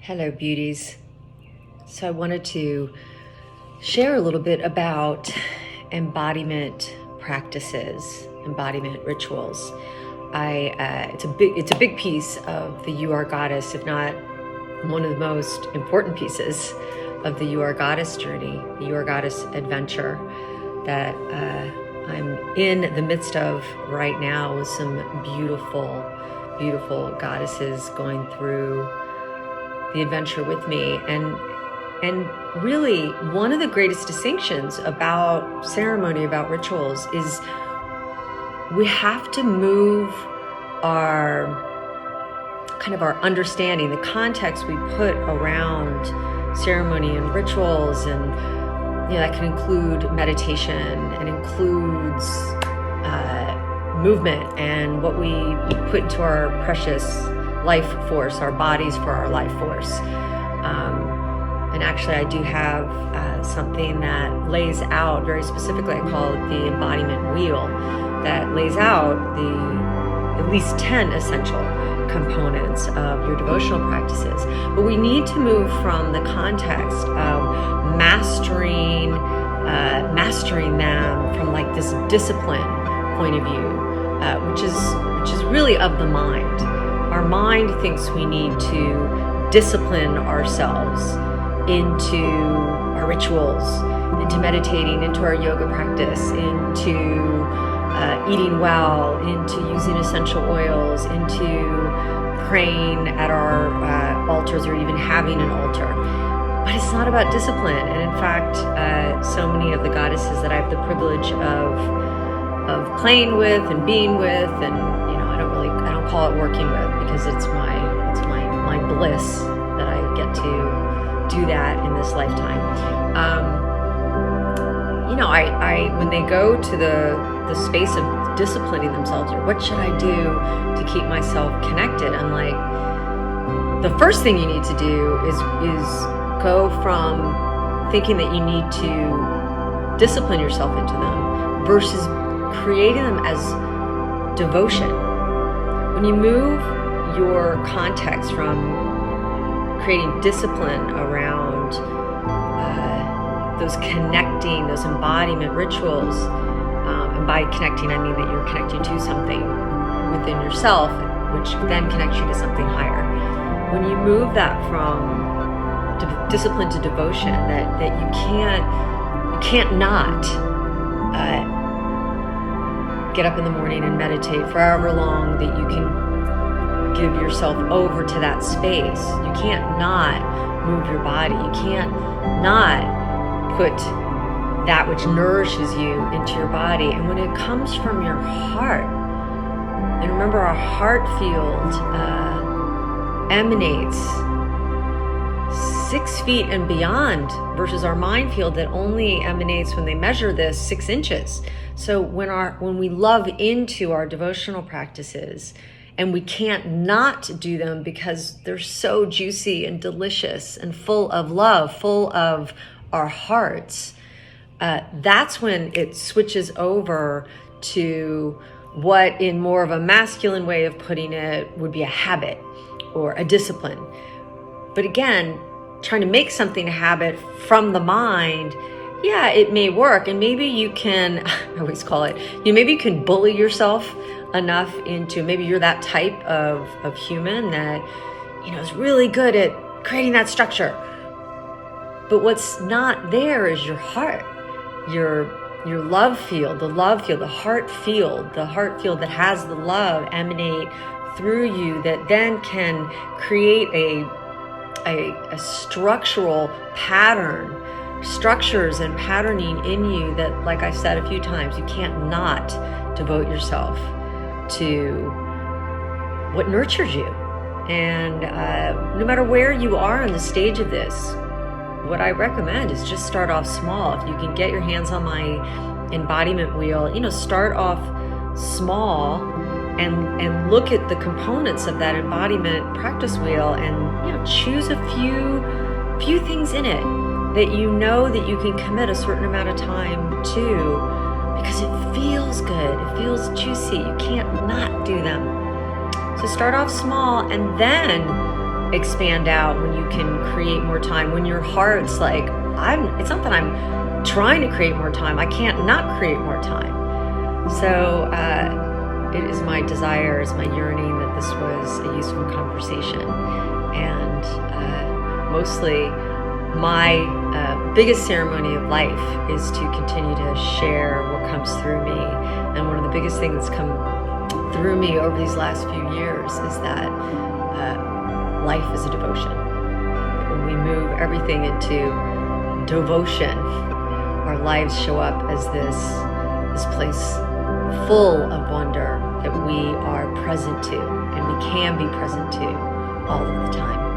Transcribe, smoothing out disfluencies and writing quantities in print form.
Hello, beauties. So I wanted to share a little bit about embodiment practices, embodiment rituals. It's a big piece of the You Are Goddess, if not one of the most important pieces of the You Are Goddess journey, the You Are Goddess adventure that I'm in the midst of right now with some beautiful, beautiful goddesses going through the adventure with me. And really, one of the greatest distinctions about ceremony, about rituals, is we have to move our understanding, the context we put around ceremony and rituals, and that can include meditation and includes movement and what we put into our precious life force, our bodies for our life force. And actually, I do have something that lays out very specifically, I call it the Embodiment Wheel, that lays out at least 10 essential components of your devotional practices. But we need to move from the context of mastering them from like this discipline point of view, which is really of the mind. Our mind thinks we need to discipline ourselves into our rituals, into meditating, into our yoga practice, into eating well, into using essential oils, into praying at our altars or even having an altar. But it's not about discipline. And in fact, so many of the goddesses that I have the privilege of playing with and being with, and I don't call it working with, because it's my bliss that I get to do that in this lifetime. When they go to the space of disciplining themselves, or what should I do to keep myself connected, I'm like, the first thing you need to do is go from thinking that you need to discipline yourself into them versus creating them as devotion. When you move your context from creating discipline around those embodiment rituals, and by connecting, I mean that you're connecting to something within yourself, which then connects you to something higher. When you move that from discipline to devotion, that you can't not get up in the morning and meditate for however long that you can give yourself over to that space. You can't not move your body. You can't not put that which nourishes you into your body. And when it comes from your heart, and remember, our heart field emanates 6 feet and beyond, versus our mind field that only emanates, when they measure this, 6 inches. So when we love into our devotional practices, and we can't not do them because they're so juicy and delicious and full of love, full of our hearts, that's when it switches over to what, in more of a masculine way of putting it, would be a habit or a discipline. But again, trying to make something a habit from the mind, yeah, it may work. And maybe you can, I always call it, maybe you can bully yourself enough into, maybe you're that type of human that, is really good at creating that structure. But what's not there is your heart, your love field, the heart field that has the love emanate through you, that then can create a structural pattern, structures and patterning in you that, like I said a few times, you can't not devote yourself to what nurtures you. And no matter where you are in the stage of this, what I recommend is just start off small. If you can get your hands on my embodiment wheel, start off small and look at the components of that embodiment practice wheel, and choose a few things in it that that you can commit a certain amount of time to, because it feels good, it feels juicy, you can't not do them. So start off small, and then expand out, when you can create more time, when your heart's like, it's not that I'm trying to create more time, I can't not create more time. So it is my desire, it's my yearning that this was a useful conversation. And mostly my biggest ceremony of life is to continue to share what comes through me. And one of the biggest things that's come through me over these last few years is that life is a devotion. When we move everything into devotion, our lives show up as this place full of wonder that we are present to, and we can be present to all of the time.